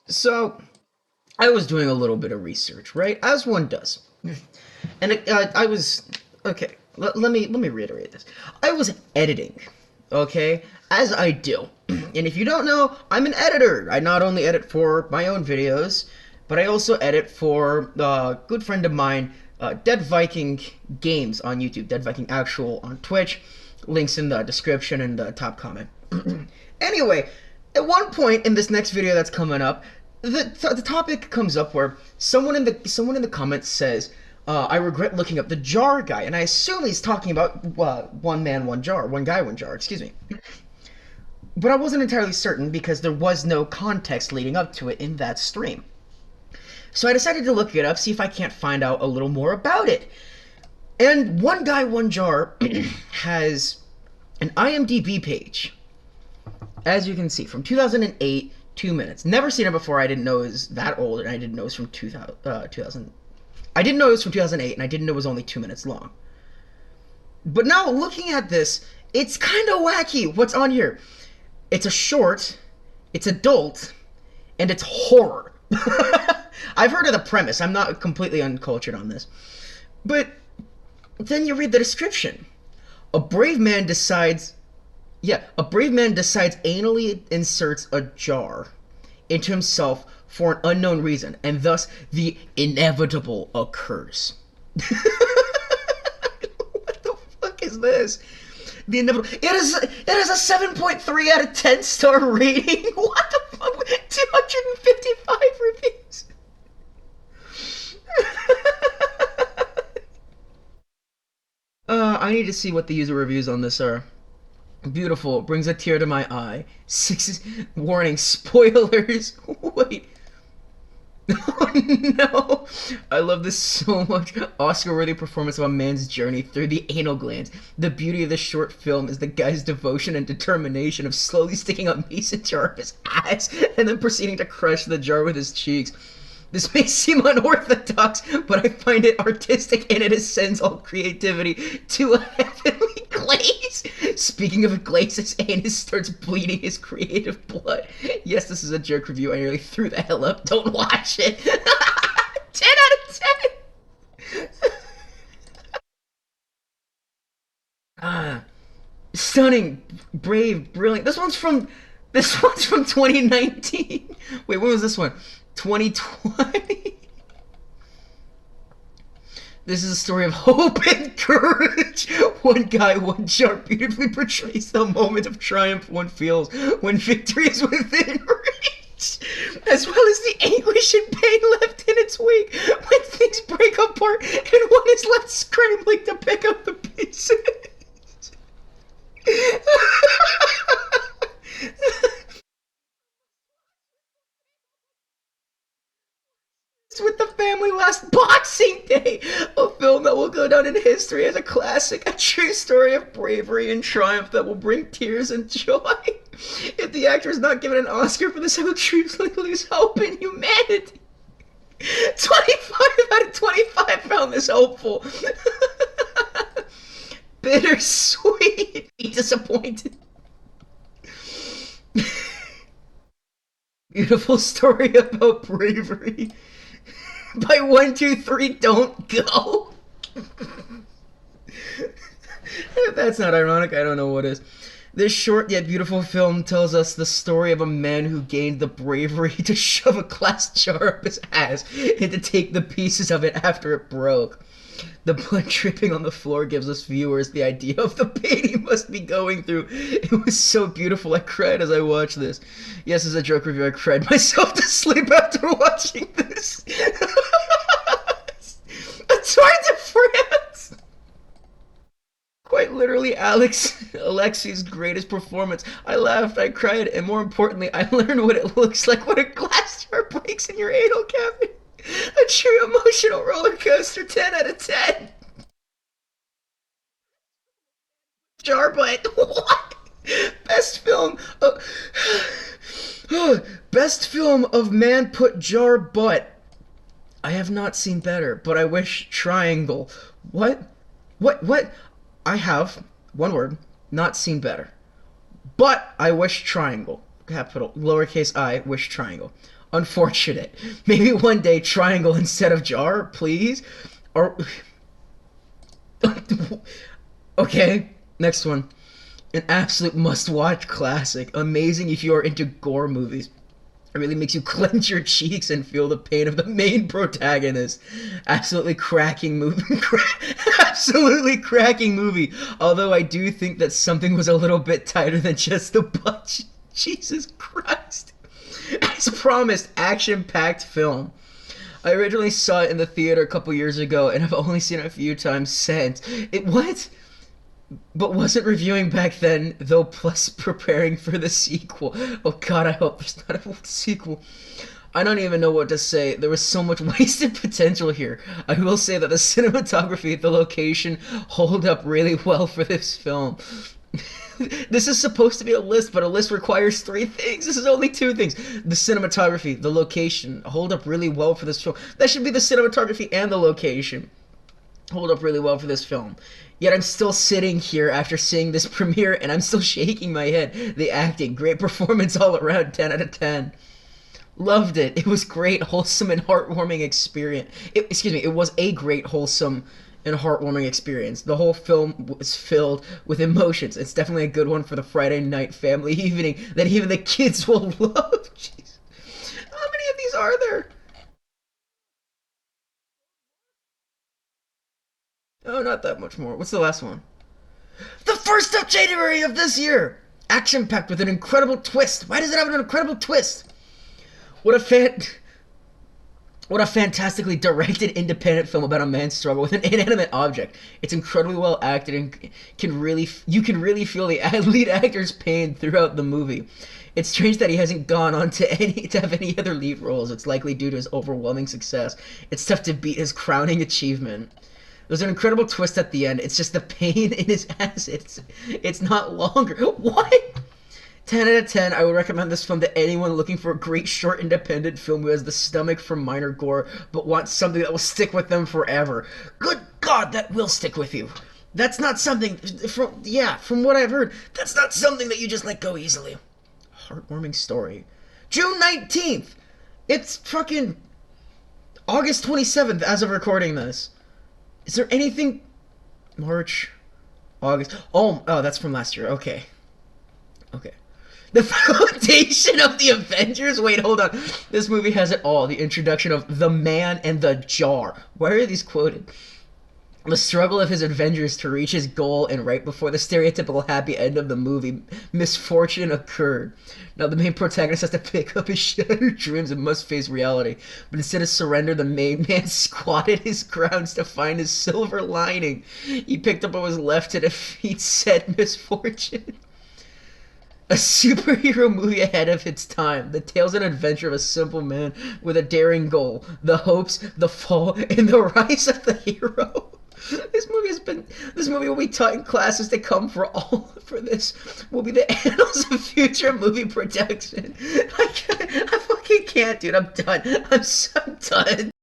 So I was doing a little bit of research, right, as one does, and I was okay. Let me reiterate this. I was editing, okay, as I do. And if you don't know, I'm an editor. I not only edit for my own videos, but I also edit for a good friend of mine, Dead Viking Games on YouTube, Dead Viking Actual on Twitch. Links in the description and the top comment. Anyway, at one point in this next video that's coming up, the topic comes up where someone in the comments says, "I regret looking up the jar guy," and I assume he's talking about one man, one jar, one guy, one jar. Excuse me. But I wasn't entirely certain because there was no context leading up to it in that stream. So I decided to look it up, see if I can't find out a little more about it. And one guy, one jar has an IMDb page, as you can see, from 2008, 2 minutes. Never seen it before. I didn't know it was that old, and I didn't know it was from 2000. I didn't know it was from 2008, and I didn't know it was only 2 minutes long. But now looking at this, it's kind of wacky. What's on here? It's a short, it's adult, and it's horror. I've heard of the premise. I'm not completely uncultured on this. But then you read the description. A brave man decides a brave man decides anally inserts a jar into himself for an unknown reason, and thus the inevitable occurs. What the fuck is this? The inevitable. It is a 7.3 out of 10 star rating. What the fuck? 255 reviews. I need to see what the user reviews on this are. Beautiful. Brings a tear to my eye. Six warning. Spoilers. Wait. Oh no! I love this so much. Oscar-worthy performance of a man's journey through the anal glands. The beauty of this short film is the guy's devotion and determination of slowly sticking a mason jar up his ass and then proceeding to crush the jar with his cheeks. This may seem unorthodox, but I find it artistic and it ascends all creativity to a heavenly glaze. Speaking of glaze, his anus starts bleeding his creative blood. Yes, this is a jerk review. I nearly threw the hell up. Don't watch it. 10 out of 10. Ah, stunning, brave, brilliant. This one's from 2019. Wait, when was this one? 2020. This is a story of hope and courage. One guy, one jar beautifully portrays the moment of triumph one feels when victory is within reach, as well as the anguish and pain left in its wake when things break apart and one is left scrambling to pick up the pieces. With the family last Boxing Day, a film that will go down in history as a classic, a true story of bravery and triumph that will bring tears and joy. If the actor is not given an Oscar for this, I will truly lose hope in humanity. 25 out of 25 found this hopeful. Bittersweet. Disappointed. Beautiful story about bravery. By 1, 2, 3, don't go. If that's not ironic, I don't know what is. This short yet beautiful film tells us the story of a man who gained the bravery to shove a glass jar up his ass and to take the pieces of it after it broke. The blood dripping on the floor gives us viewers the idea of the pain he must be going through. It was so beautiful, I cried as I watched this. Yes, as a joke review, I cried myself to sleep after watching this. A Tour de France! Quite literally Alexi's greatest performance. I laughed, I cried, and more importantly, I learned what it looks like when a glass jar breaks in your anal cavity. A true emotional roller coaster, 10 out of 10. Jar butt. What? Best film. Best film of man put jar butt. I have not seen better, but I wish triangle. What? What? I have, one word, not seen better. But I wish triangle. capital lowercase I wish triangle. Unfortunate. Maybe one day triangle instead of jar, please. Or okay, next one. An absolute must-watch classic. Amazing if you are into gore movies. It really makes you clench your cheeks and feel the pain of the main protagonist. Absolutely cracking movie. Absolutely cracking movie. Although I do think that something was a little bit tighter than just the butt. Jesus Christ. As promised, action-packed film. I originally saw it in the theater a couple years ago, and I've only seen it a few times since. It what? But wasn't reviewing back then, though, plus preparing for the sequel. Oh god, I hope there's not a sequel. I don't even know what to say. There was so much wasted potential here. I will say that the cinematography, the location, hold up really well for this film. This is supposed to be a list, but a list requires 3 things. This is only 2 things. The cinematography, the location, hold up really well for this film. That should be the cinematography and the location. Hold up really well for this film. Yet I'm still sitting here after seeing this premiere, and I'm still shaking my head. The acting, great performance all around, 10 out of 10. Loved it. It was great, wholesome, and heartwarming experience. It was a great, wholesome, and heartwarming experience. The whole film was filled with emotions. It's definitely a good one for the Friday night family evening that even the kids will love. Jeez. How many of these are there? Oh, not that much more. What's the last one? The 1st of January of this year! Action-packed with an incredible twist. Why does it have an incredible twist? What a fantastically directed independent film about a man's struggle with an inanimate object. It's incredibly well acted and you can really feel the lead actor's pain throughout the movie. It's strange that he hasn't gone on to have any other lead roles. It's likely due to his overwhelming success. It's tough to beat his crowning achievement. There's an incredible twist at the end. It's just the pain in his ass. It's not longer. What? 10 out of 10. I would recommend this film to anyone looking for a great short independent film who has the stomach for minor gore but wants something that will stick with them forever. Good God, that will stick with you. That's not something from what I've heard, that's not something that you just let go easily. Heartwarming story. June 19th. It's fucking August 27th as of recording this. Is there anything... March, August... Oh, that's from last year. Okay. The foundation of the Avengers? Wait, hold on. This movie has it all. The introduction of the man and the jar. Why are these quoted? The struggle of his Avengers to reach his goal, and right before the stereotypical happy end of the movie, misfortune occurred. Now the main protagonist has to pick up his shattered dreams and must face reality. But instead of surrender, the main man squatted his grounds to find his silver lining. He picked up what was left to defeat said misfortune. A superhero movie ahead of its time. The tales and adventure of a simple man with a daring goal. The hopes, the fall, and the rise of the hero. This movie will be taught in classes to come for this will be the annals of future movie production. I fucking can't, dude. I'm done. I'm so done.